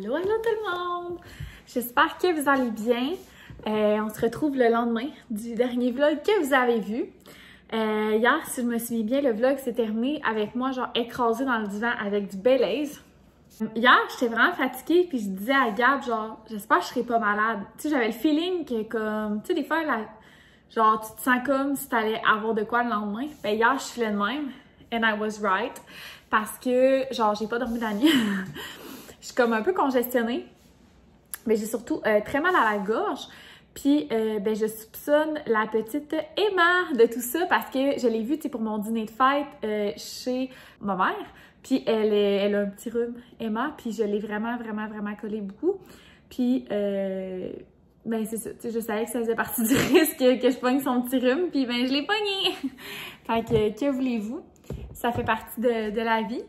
Allô, allô tout le monde! J'espère que vous allez bien. On se retrouve le lendemain du dernier vlog que vous avez vu. Hier, si je me souviens bien, le vlog s'est terminé avec moi genre écrasée dans le divan avec du Baileys. Hier, j'étais vraiment fatiguée puis je disais à Gab genre, j'espère que je serai pas malade. Tu sais, j'avais le feeling que comme, tu sais, des fois, genre, tu te sens comme si t'allais avoir de quoi le lendemain. Ben hier, je filais de même. And I was right. Parce que, genre, j'ai pas dormi la nuit. Je suis comme un peu congestionnée. Mais j'ai surtout très mal à la gorge. Puis, ben, je soupçonne la petite Emma de tout ça parce que je l'ai vue, tu sais, pour mon dîner de fête chez ma mère. Puis, elle a un petit rhume, Emma. Puis, je l'ai vraiment collée beaucoup. Puis, ben, c'est ça. Tu sais, je savais que ça faisait partie du risque que je pogne son petit rhume. Puis, ben, je l'ai pogné. Fait que voulez-vous? Ça fait partie de la vie.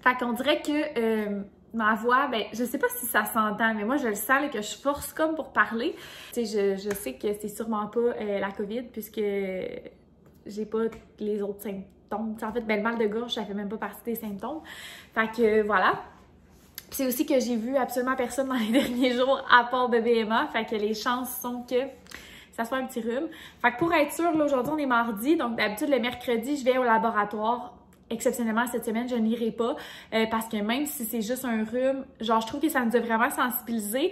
Fait qu'on dirait que ma voix, ben, je sais pas si ça s'entend, mais moi, je le sens là, que je force comme pour parler. Tu sais, je sais que c'est sûrement pas la COVID puisque j'ai pas les autres symptômes. T'sais, en fait, ben, le mal de gorge, ça fait même pas partie des symptômes. Fait que voilà. Puis c'est aussi que j'ai vu absolument personne dans les derniers jours à part bébé Emma. Fait que les chances sont que ça soit un petit rhume. Fait que pour être sûre, là, aujourd'hui, on est mardi. Donc, d'habitude, le mercredi, je vais au laboratoire. Exceptionnellement, cette semaine, je n'irai pas parce que même si c'est juste un rhume, genre, je trouve que ça nous a vraiment sensibilisés.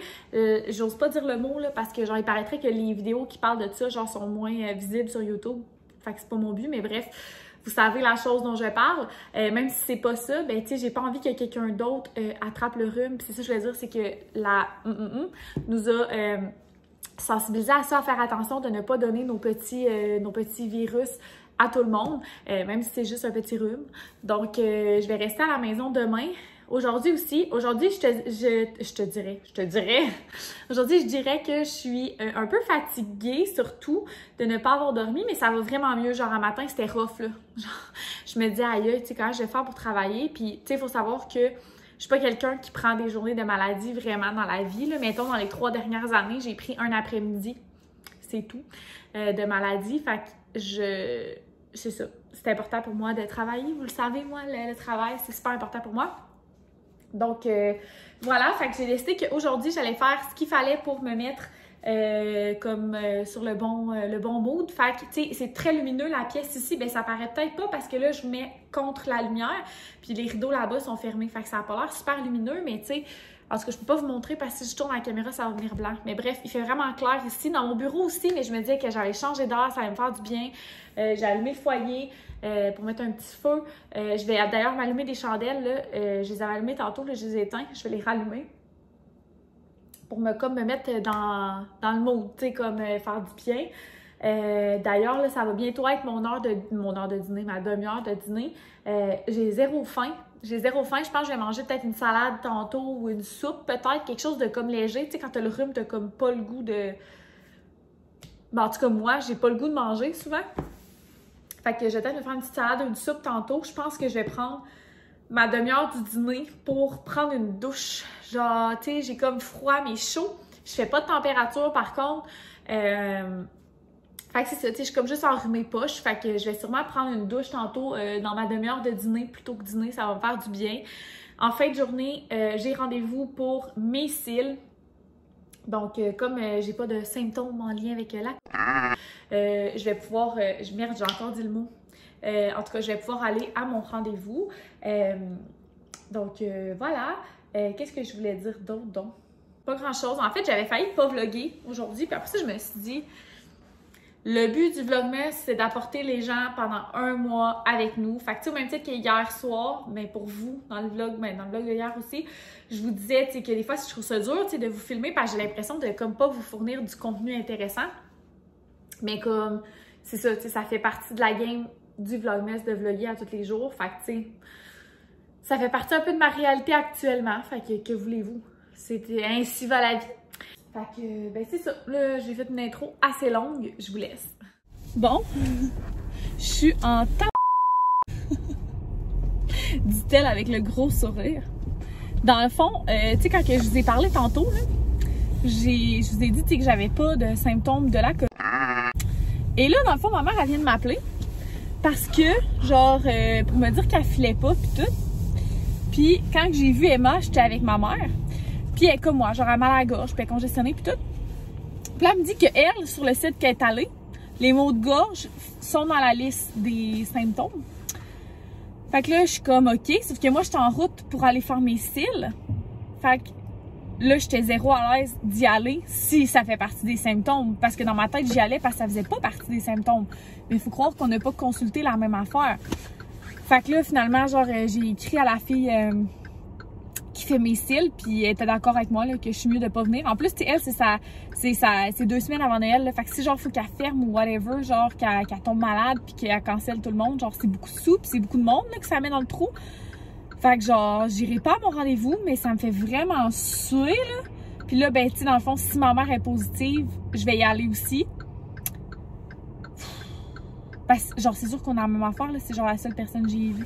J'ose pas dire le mot, là, parce que, genre, il paraîtrait que les vidéos qui parlent de ça, genre, sont moins visibles sur YouTube. Fait que c'est pas mon but, mais bref, vous savez la chose dont je parle. Même si c'est pas ça, ben, tu sais, j'ai pas envie que quelqu'un d'autre attrape le rhume. Puis c'est ça que je veux dire, c'est que la nous a sensibilisés à ça, à faire attention de ne pas donner nos petits virus à tout le monde, même si c'est juste un petit rhume. Donc, je vais rester à la maison demain. Aujourd'hui aussi, aujourd'hui, je dirais, aujourd'hui, je dirais que je suis un peu fatiguée, surtout, de ne pas avoir dormi, mais ça va vraiment mieux. Genre, un matin, c'était rough, là. Genre, je me dis, aïe, tu sais, comment je vais faire pour travailler? Puis, tu sais, il faut savoir que je suis pas quelqu'un qui prend des journées de maladie vraiment dans la vie, là. Mettons, dans les 3 dernières années, j'ai pris un après-midi, c'est tout, de maladie. Fait que c'est ça. C'est important pour moi de travailler. Vous le savez, moi, le travail, c'est super important pour moi. Donc, voilà. Fait que j'ai décidé qu'aujourd'hui, j'allais faire ce qu'il fallait pour me mettre sur le bon mood. Fait que, tu sais, c'est très lumineux, la pièce ici. Ben, ça paraît peut-être pas parce que là, je mets contre la lumière. Puis les rideaux là-bas sont fermés. Fait que ça a pas l'air super lumineux, mais tu sais, parce que je peux pas vous montrer parce que si je tourne la caméra, ça va venir blanc. Mais bref, il fait vraiment clair ici. Dans mon bureau aussi, mais je me disais que j'allais changer d'air, ça allait me faire du bien. J'ai allumé le foyer pour mettre un petit feu. Je vais d'ailleurs m'allumer des chandelles. Là. Je les avais allumées tantôt, là, je les ai éteintes. Je vais les rallumer pour me mettre dans le mood, tu sais, comme faire du bien. D'ailleurs, là, ça va bientôt être mon heure de dîner, ma demi-heure de dîner. J'ai zéro faim. Je pense que je vais manger peut-être une salade tantôt ou une soupe, peut-être quelque chose de comme léger. Tu sais, quand t'as le rhume, t'as comme pas le goût de... Ben, en tout cas, moi, j'ai pas le goût de manger souvent. Fait que je vais peut-être me faire une petite salade ou une soupe tantôt. Je pense que je vais prendre ma demi-heure du dîner pour prendre une douche. Genre, tu sais, j'ai comme froid mais chaud. Je fais pas de température par contre. Fait que c'est ça, tu sais, je suis comme juste enrhumée poche. Fait que je vais sûrement prendre une douche tantôt dans ma demi-heure de dîner plutôt que dîner. Ça va me faire du bien. En fin de journée, j'ai rendez-vous pour mes cils. Donc, comme j'ai pas de symptômes en lien avec je vais pouvoir... merde, j'ai encore dit le mot. En tout cas, je vais pouvoir aller à mon rendez-vous. Donc, voilà. Qu'est-ce que je voulais dire d'autre, donc? Pas grand-chose. En fait, j'avais failli pas vlogger aujourd'hui. Puis après ça, je me suis dit... Le but du Vlogmas, c'est d'apporter les gens pendant un mois avec nous. Fait que, tu sais, au même titre qu'hier soir, mais pour vous, dans le vlog de hier aussi, je vous disais, tu sais, que des fois, je trouve ça dur, tu sais, de vous filmer parce que j'ai l'impression de, comme, pas vous fournir du contenu intéressant. Mais comme, c'est ça, tu sais, ça fait partie de la game du Vlogmas de vlogger à tous les jours. Fait que, tu sais, ça fait partie un peu de ma réalité actuellement. Fait que voulez-vous? C'était ainsi va la vie. Fait que, ben c'est ça. Là, j'ai fait une intro assez longue. Je vous laisse. Bon, je suis en dit-elle avec le gros sourire. Dans le fond, tu sais, quand je vous ai parlé tantôt, là, je vous ai dit que j'avais pas de symptômes de la COVID. Et là, dans le fond, ma mère, elle vient de m'appeler parce que, genre, pour me dire qu'elle filait pas pis tout. Puis quand j'ai vu Emma, j'étais avec ma mère. Puis elle est comme moi, genre elle a mal à la gorge, puis elle est congestionnée, puis tout. Puis là, elle me dit qu'elle, sur le site qu'elle est allée, les maux de gorge sont dans la liste des symptômes. Fait que là, je suis comme OK, sauf que moi, j'étais en route pour aller faire mes cils. Fait que là, j'étais zéro à l'aise d'y aller si ça fait partie des symptômes. Parce que dans ma tête, j'y allais parce que ça faisait pas partie des symptômes. Mais il faut croire qu'on n'a pas consulté la même affaire. Fait que là, finalement, genre, j'ai écrit à la fille qui fait mes cils, puis elle était d'accord avec moi là, que je suis mieux de pas venir. En plus, elle, c'est 2 semaines avant Noël. Là, fait que si genre faut qu'elle ferme ou whatever, genre qu'elle tombe malade puis qu'elle cancelle tout le monde, genre c'est beaucoup de sous puis c'est beaucoup de monde là, que ça met dans le trou. Fait que genre, j'irai pas à mon rendez-vous, mais ça me fait vraiment suer là. Puis là, ben tu sais, dans le fond, si ma mère est positive, je vais y aller aussi. Parce que genre, c'est sûr qu'on a la même affaire là, c'est genre la seule personne que j'ai vue.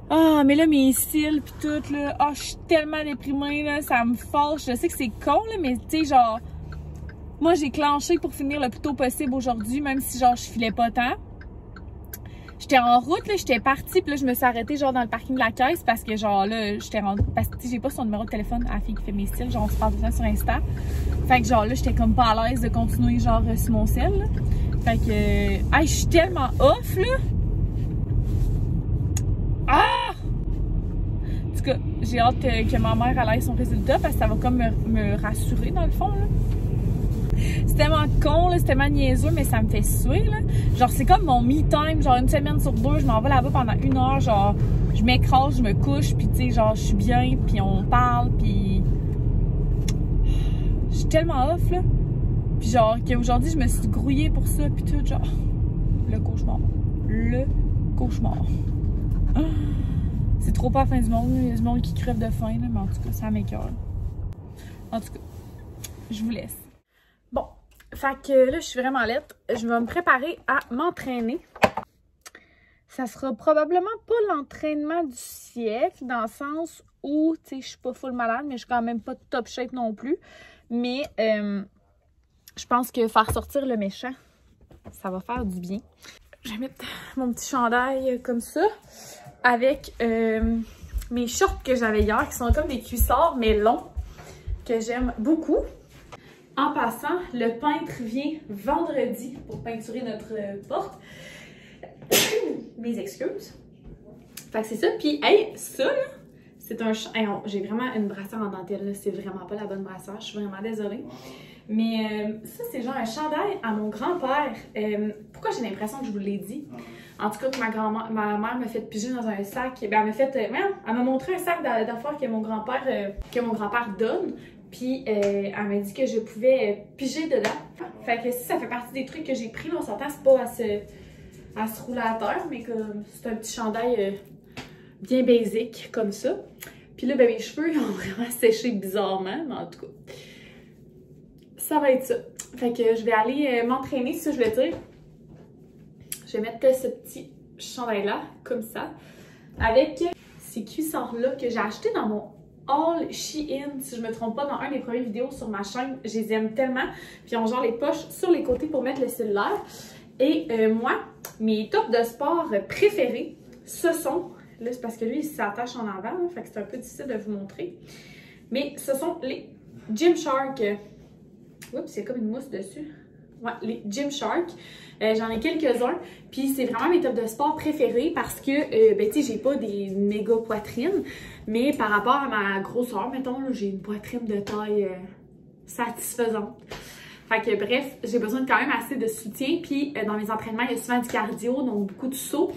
Ah, mais là, mes cils pis tout, là, ah, je suis tellement déprimée, là, ça me fâche. Je sais que c'est con, là, mais tu sais, genre, moi, j'ai clenché pour finir le plus tôt possible aujourd'hui, même si, genre, je filais pas tant. J'étais en route, là, j'étais partie, puis là, je me suis arrêtée, genre, dans le parking de la caisse, parce que, genre, là, j'étais rendue, parce que, tu sais, j'ai pas son numéro de téléphone à la fille qui fait mes cils, genre, on se parle de ça sur Insta. Fait que, genre, là, j'étais comme pas à l'aise de continuer, genre, sur mon cell, là. Fait que, hey, je suis tellement off, là. Ah! En tout cas, j'ai hâte que ma mère ait son résultat parce que ça va comme me rassurer dans le fond. C'est tellement con, c'est tellement niaiseux, mais ça me fait suer. Là. Genre, c'est comme mon me-time. Genre, 1 semaine sur 2, je m'en vais là-bas pendant 1 heure. Genre, je m'écrase, je me couche, puis tu sais, genre, je suis bien, puis on parle, puis. Je suis tellement off, là. Puis genre, qu'aujourd'hui, je me suis grouillée pour ça, puis tout, genre. Le cauchemar. Le cauchemar. C'est trop pas la fin du monde, il y a du monde qui crève de faim, là, mais en tout cas, ça m'écoeure. En tout cas, je vous laisse. Bon, fait que là, je suis vraiment laite. Je vais me préparer à m'entraîner. Ça sera probablement pas l'entraînement du siècle, dans le sens où, tu sais, je suis pas full malade, mais je suis quand même pas top shape non plus. Mais je pense que faire sortir le méchant, ça va faire du bien. Je vais mettre mon petit chandail comme ça. Avec mes shorts que j'avais hier, qui sont comme des cuissards, mais longs, que j'aime beaucoup. En passant, le peintre vient vendredi pour peinturer notre porte. Mes excuses. Fait que c'est ça. Puis, hey, ça, là, c'est un... Hey, j'ai vraiment une brassière en dentelle, là. C'est vraiment pas la bonne brassière. Je suis vraiment désolée. Mais ça, c'est genre un chandail à mon grand-père. Pourquoi j'ai l'impression que je vous l'ai dit? En tout cas, que ma mère m'a fait piger dans un sac. Ben, elle m'a fait... elle m'a montré un sac d'affaires que mon grand-père donne. Puis, elle m'a dit que je pouvais piger dedans. Fait que si ça fait partie des trucs que j'ai pris, là, on s'entend, c'est pas à se rouler à terre, mais comme c'est un petit chandail bien basic, comme ça. Puis là, ben, mes cheveux, ils ont vraiment séché bizarrement, mais en tout cas, ça va être ça. Fait que je vais aller m'entraîner, si ça je veux dire. Je vais mettre ce petit chandail-là, comme ça, avec ces cuissards-là que j'ai acheté dans mon haul Shein, si je me trompe pas, dans un des premières vidéos sur ma chaîne. Je les aime tellement. Puis ils ont genre les poches sur les côtés pour mettre le cellulaire. Et moi, mes tops de sport préférés, ce sont, là c'est parce que lui il s'attache en avant, là, fait que c'est un peu difficile de vous montrer. Mais ce sont les Gymshark. Oups, il y a comme une mousse dessus. Ouais, les Gymshark. J'en ai quelques-uns. Puis c'est vraiment mes tops de sport préférés parce que, ben tu sais, j'ai pas des méga poitrines. Mais par rapport à ma grosseur, mettons, j'ai une poitrine de taille satisfaisante. Fait que bref, j'ai besoin de quand même assez de soutien. Puis dans mes entraînements, il y a souvent du cardio, donc beaucoup de sauts.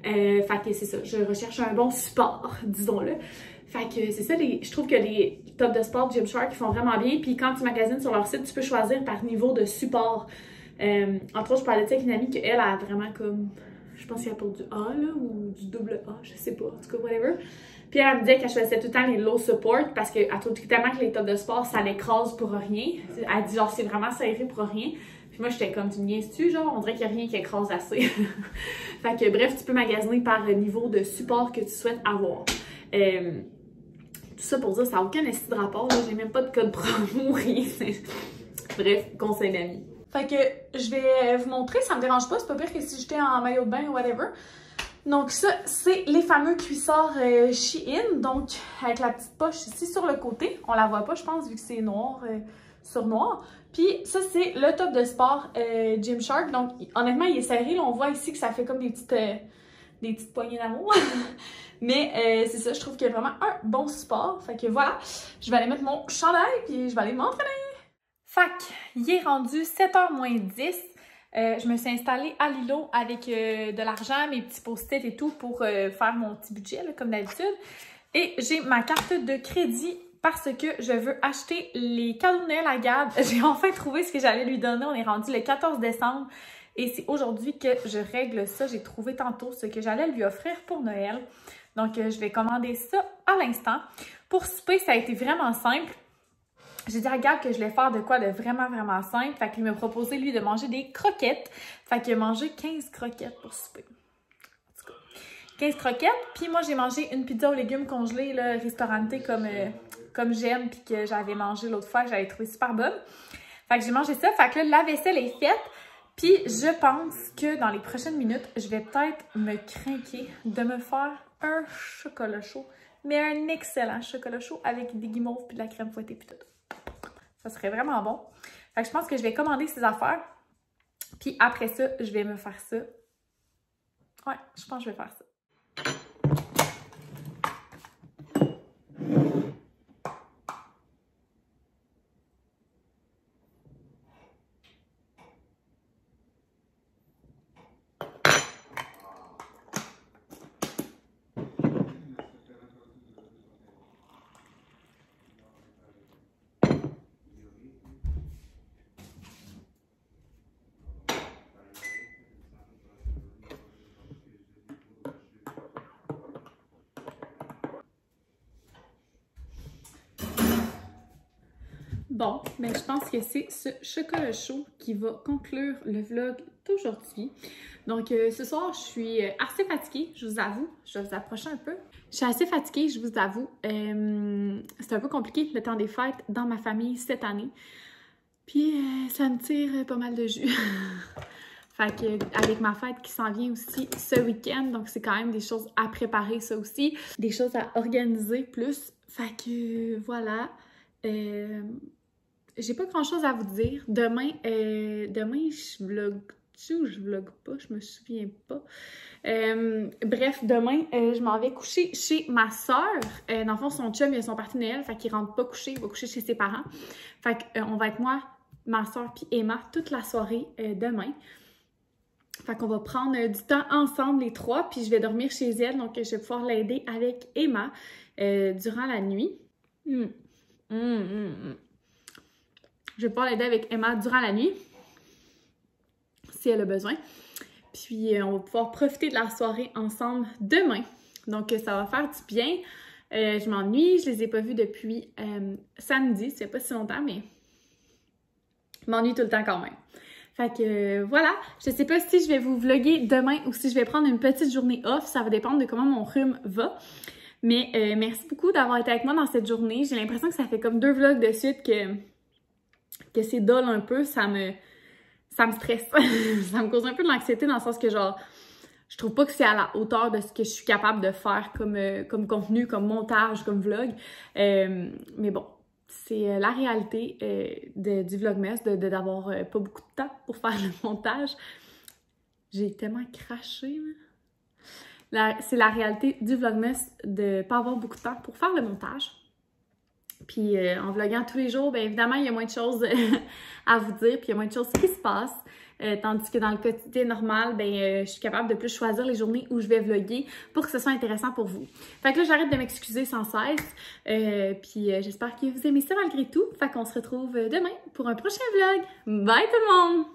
Fait que c'est ça, je recherche un bon support, disons-le. Fait que c'est ça, je trouve que les tops de sport Gymshark font vraiment bien. Puis quand tu magasines sur leur site, tu peux choisir par niveau de support. Entre autres, je parlais de ça avec une amie qu'elle a vraiment comme, je pense qu'il y a pour du A là, ou du double A, je sais pas, en tout cas, whatever. Puis elle me disait qu'elle choisissait tout le temps les low support parce qu'elle trouve tellement que les tops de sport, ça l'écrase pour rien. Elle dit genre, c'est vraiment serré pour rien. Puis moi, j'étais comme, tu me niaises-tu, genre, on dirait qu'il n'y a rien qui écrase assez. Fait que bref, tu peux magasiner par niveau de support que tu souhaites avoir. Tout ça pour dire, ça n'a aucun esti de rapport, j'ai même pas de code promo, rien. Bref, conseil d'amis. Fait que je vais vous montrer, ça me dérange pas, c'est pas pire que si j'étais en maillot de bain ou whatever. Donc ça, c'est les fameux cuissards Shein, donc avec la petite poche ici sur le côté. On la voit pas, je pense, vu que c'est noir sur noir. Puis ça, c'est le top de sport Gymshark. Donc honnêtement, il est serré. Là, on voit ici que ça fait comme des petites poignées d'amour. Mais c'est ça, je trouve qu'il y a vraiment un bon support. Fait que voilà, je vais aller mettre mon chandail puis je vais aller m'entraîner. Fac, il est rendu 7h moins 10. Je me suis installée à Lilo avec de l'argent, mes petits post-it et tout pour faire mon petit budget, là, comme d'habitude. Et j'ai ma carte de crédit parce que je veux acheter les cadeaux de Noël à Gab. J'ai enfin trouvé ce que j'allais lui donner. On est rendu le 14 décembre et c'est aujourd'hui que je règle ça. J'ai trouvé tantôt ce que j'allais lui offrir pour Noël. Donc, je vais commander ça à l'instant. Pour souper, ça a été vraiment simple. J'ai dit à Gab que je voulais faire de quoi de vraiment, vraiment simple. Fait qu'il m'a proposé, lui, de manger des croquettes. Fait qu'il a mangé 15 croquettes pour souper. En tout cas, 15 croquettes. Puis moi, j'ai mangé une pizza aux légumes congelés, là, restauranté comme j'aime, puis que j'avais mangé l'autre fois, que j'avais trouvé super bonne. Fait que j'ai mangé ça. Fait que là, la vaisselle est faite. Puis je pense que dans les prochaines minutes, je vais peut-être me craquer de me faire un chocolat chaud. Mais un excellent chocolat chaud avec des guimauves puis de la crème fouettée puis tout. Ça serait vraiment bon. Fait que je pense que je vais commander ces affaires. Puis après ça, je vais me faire ça. Ouais, je pense que je vais faire ça. Bon, ben je pense que c'est ce chocolat chaud qui va conclure le vlog d'aujourd'hui. Donc ce soir, je suis assez fatiguée, je vous avoue. Je vais vous approcher un peu. Je suis assez fatiguée, je vous avoue. C'est un peu compliqué le temps des fêtes dans ma famille cette année. Puis ça me tire pas mal de jus. Fait que avec ma fête qui s'en vient aussi ce week-end, donc c'est quand même des choses à préparer ça aussi. Des choses à organiser plus. Fait que voilà. J'ai pas grand chose à vous dire. Demain, je vlog-tu ou je vlog pas? Je me souviens pas. Bref, demain, je m'en vais coucher chez ma soeur. Dans le fond, son chum, ils sont partis de Noël, fait qu'il rentre pas coucher, il va coucher chez ses parents. Fait qu'on va être moi, ma soeur puis Emma toute la soirée demain. Fait qu'on va prendre du temps ensemble les trois, puis je vais dormir chez elle, donc je vais pouvoir l'aider avec Emma durant la nuit. Je vais pouvoir l'aider avec Emma durant la nuit, si elle a besoin. Puis, on va pouvoir profiter de la soirée ensemble demain. Donc, ça va faire du bien. Je m'ennuie, je les ai pas vus depuis samedi. Ça fait pas si longtemps, mais je m'ennuie tout le temps quand même. Fait que voilà, je sais pas si je vais vous vlogger demain ou si je vais prendre une petite journée off. Ça va dépendre de comment mon rhume va. Mais merci beaucoup d'avoir été avec moi dans cette journée. J'ai l'impression que ça fait comme 2 vlogs de suite que c'est dull un peu. Ça me stresse. Ça me cause un peu de l'anxiété dans le sens que genre, je trouve pas que c'est à la hauteur de ce que je suis capable de faire comme contenu, comme montage, comme vlog. Mais bon, c'est la réalité du Vlogmas, d'avoir pas beaucoup de temps pour faire le montage. J'ai tellement craché, c'est la réalité du Vlogmas de pas avoir beaucoup de temps pour faire le montage. Puis en vloguant tous les jours, bien évidemment, il y a moins de choses à vous dire, puis il y a moins de choses qui se passent. Tandis que dans le quotidien normal, ben je suis capable de plus choisir les journées où je vais vlogger pour que ce soit intéressant pour vous. Fait que là, j'arrête de m'excuser sans cesse. Puis j'espère que vous aimez ça malgré tout. Fait qu'on se retrouve demain pour un prochain vlog. Bye tout le monde!